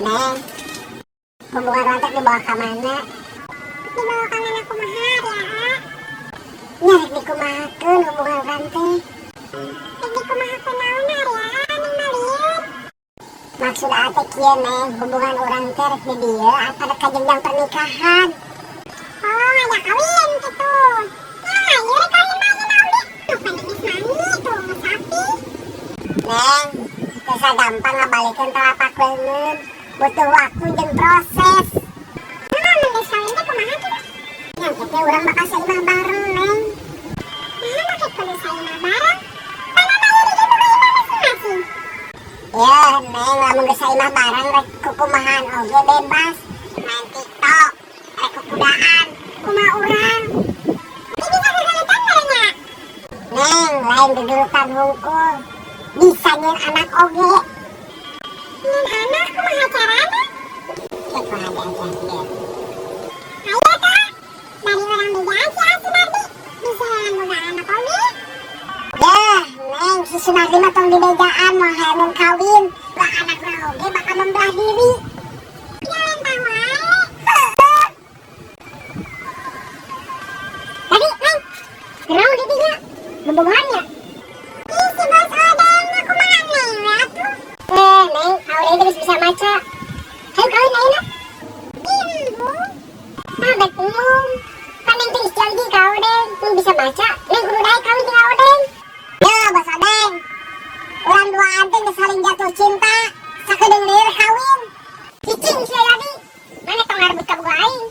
Neng, hubungan rantek dibawa ke mana? Dibawa ka mana kumaha ya? Nyarek dikumahakeun hubungan rantek. Rek dikumahakeun naon ya? Ning malieur. Maksud teh kieu Neng, hubungan urang teh rek di dieu pada ka jenjang pernikahan. Oh, ngajak kawin gitu. Nah, ieu rek kawin mah nya naon deh? Bukan geus mami tuh, sapi. Neng, bisa gampang ngabalikeun telapak leungeun. Butuh waktu jeung proses. Naon mun geus kawin teh kumaha tuh? Nyangke teh urang bakal saimah bareng Neng. Nah, make kudu saimah bareng. Pana mah ieu di boga imah masing-masing. Ya Neng, lamun geus saimah bareng rek kukumahan oge bebas. Main TikTok, rek kukudaan, kumaha urang. Ini bisa gegaletan barengnya. Neng, lain gegelutan hungkul. Bisa nyeun anak oge. Nyen anak kumaha carana? Cek lah ada aja deh. Ayo Kak, dari orang beda aja si Nardi. Bisa yang boga anak oge. Yah, Neng, si Sunardi mah tong dibejaan mau hayang kawin. Lah anakna oge bakal membelah diri. Jalan tahu ae. Tadi, Neng, kenapa di tiga? Bebogohannya? Ih, si bos odeng mah kumaha neng atuh. Neng, awalnya geus bisa maca. Hayu kawin ayeuna. Ibu. Ah, betul. Kan Neng teh istilgi ka Odeng. Neng bisa baca. Neng kudu daek kawin tinggal Odeng. Yo, Bos Odeng. Urang duaan teh geus saling jatuh cinta. Sakedeung deui kawin. Cicing sia jadi. Mana tong ngarbut ka boga aing.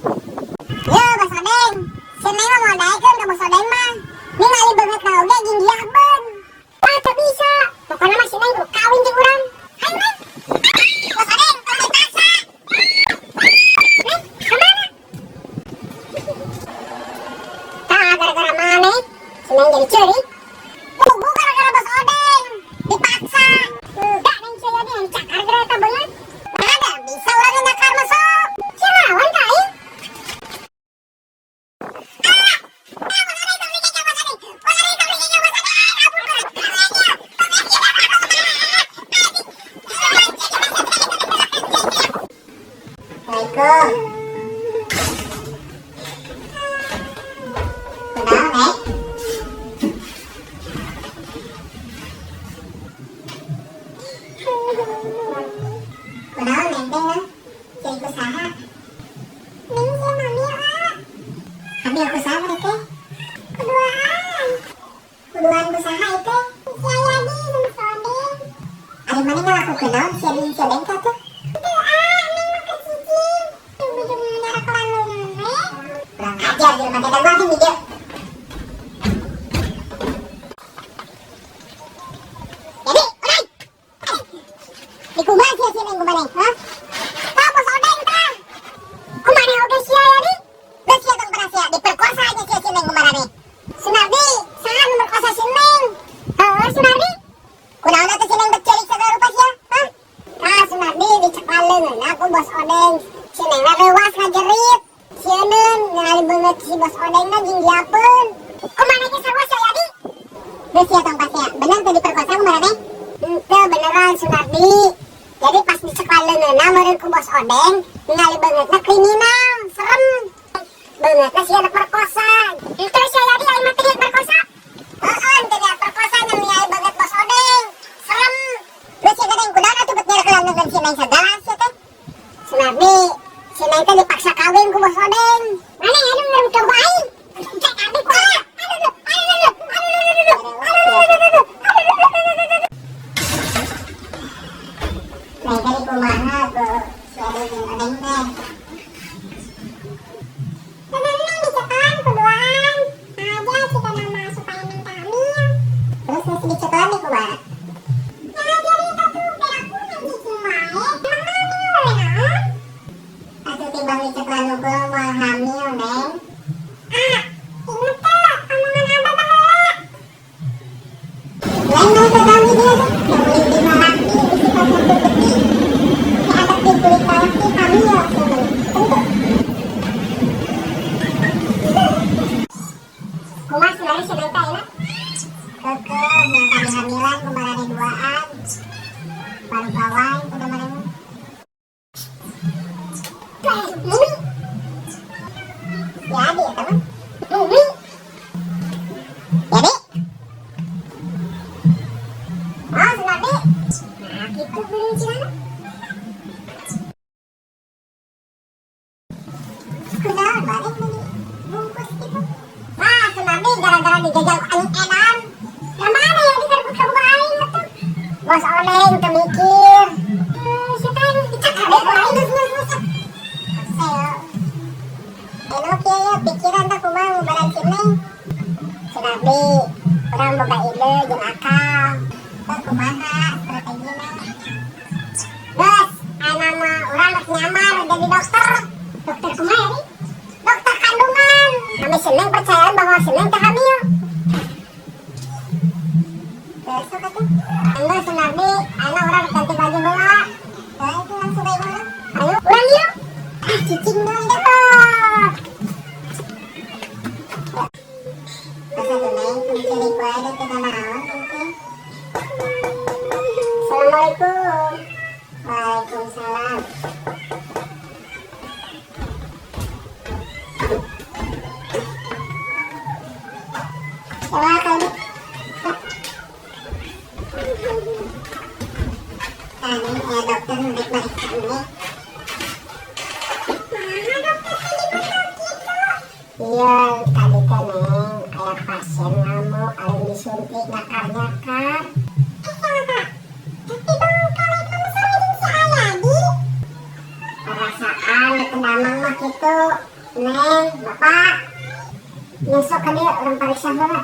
Yo, Bos Odeng. Si Neng mah mau daekeun ka Bos Odeng mah. Ningali beungeut na oge jeung giahbeun. Ah, teu bisa. Pokona mah si Neng kudu kawin jeung urang. Hayu, Neng. Bos Odeng, tong tasa. Neng, kemana? Tah, gara-gara mana? Si Neng jadi curi. Tunggu gara-gara Bos Odeng. Dipaksa. Enggak, Neng saya dia yang cakar gara-gara beungeut. Ada, bisa urang yang nyakar mah sok. Si lawan ka aing. Kunaon Neng teh? Cari usaha. Neng sia mami ah. Ambil usaha mereka. Keduaan. Kuduan usaha itu. Sia Yadi sama si Odeng. Ada mana ngelaku kenaon si Adin si Odeng teh tuh? Tuh ah, neng mah kecicing. Ujung-ujung nyara kelan leungeun. Kurang ajar jelema teh dan lagi video. Jadi, urang. Dikumaha sia Neng kumaha Neng, hah? Tah Bos Odeng tah. Kumaha oge sia Yadi? Geus sia tong pernah sia diperkosa aja sia Neng kumaha Neng. Sunardi, saha nu merkosa si Neng? Heuh, Sunardi. Kunaon teh si Neng bercelik segala rupa sia, hah? Tah Sunardi dicekal leungeunna ku Bos Odeng. Si Neng mah leuwas ngajerit. Sieun ningali beungeut si Bos Odeng mah jeung diapeun. Kumaha ge sarua sia Yadi? Geus sia tong pas sia. Bener teh diperkosa kumaha Neng? Henteu beneran Sunardi. Jadi pas dicekal leungeunna meureun ku Bos Odeng, ningali beungeutna kriminal, serem. Beungeutna sia perkosa. Henteu sia Yadi aing mah teu perkosa. Heeh, teu dia perkosa nya ningali beungeut Bos Odeng. Serem. Geus sia Odeng kunaon atuh bet nyerkeun leungeun si Neng sagala sia teh. Sunardi, si Neng teh dipaksa kawin ku Bos Odeng. Mana anu ngeurut ka aing? Cek aduh kumaha? Neng tadi kumaha tuh si Adin jeung Odeng teh? Bener neng dicekalan keduaan. Aja kita nama supaya minta hamil. Terus masih dicekal nih kumaha? Yang ngajarin itu tuh perilaku neng cicing wae. Emang hamil we naon? Atuh timbang dicekal nungkul moal hamil Neng. Ah, inget tuh omongan abah baheula. Neng mau pegang dia tuh. Yang beli di Malaki, di Pasar Bukit. Si adat di kulit laki hamil. Mumi. Jadi ya teman. Mumi. Jadi. Oh, Sunardi. Nah, kita beli celana. Kuda balik beli bungkus gitu. Nah, Sunardi gara-gara dijajal edan. Yang mana yang dikerebut ke buah aing tuh? Bos Oneng tuh mikir. Siapa yang dicakar deh buah aing terus. Saya enak ya pikiran tak kumaha ngubaran si Neng. Sunardi, urang boga ide jeung akal. Tak kumaha strategina. Guys, ana mah urang rek nyamar jadi dokter. Dokter kumaha nih? Dokter kandungan. Kami si Neng percaya bahwa si Neng teh hamil. Besok atuh. Ayo Sunardi, ayo urang ganti baju heula. Nah, itu langsung bae heula. Ayo, urang yuk. Cicing dong dah. Masa tuh Neng, mencuri kue ada ke naon mungkin. Assalamualaikum. Waalaikumsalam. Wah, kali. Ini ya dokter udah balik kami. Iya, tadi kan Neng, kayak pasien ngamuk, ada disuntik nyakar-nyakar. Tapi bang, kalau itu masalah dengan si Ayadi. Perasaan kendamang mah gitu. Neng, bapak. Besok kan dia orang periksa heula.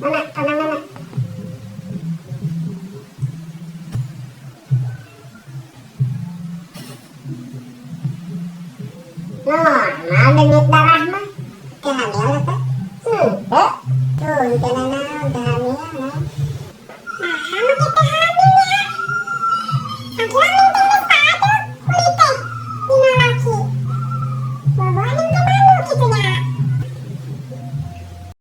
Mana? Normal denyut darah mah. Kehamil apa? Tuh, itu naon teh hamil. Nah, kamu kita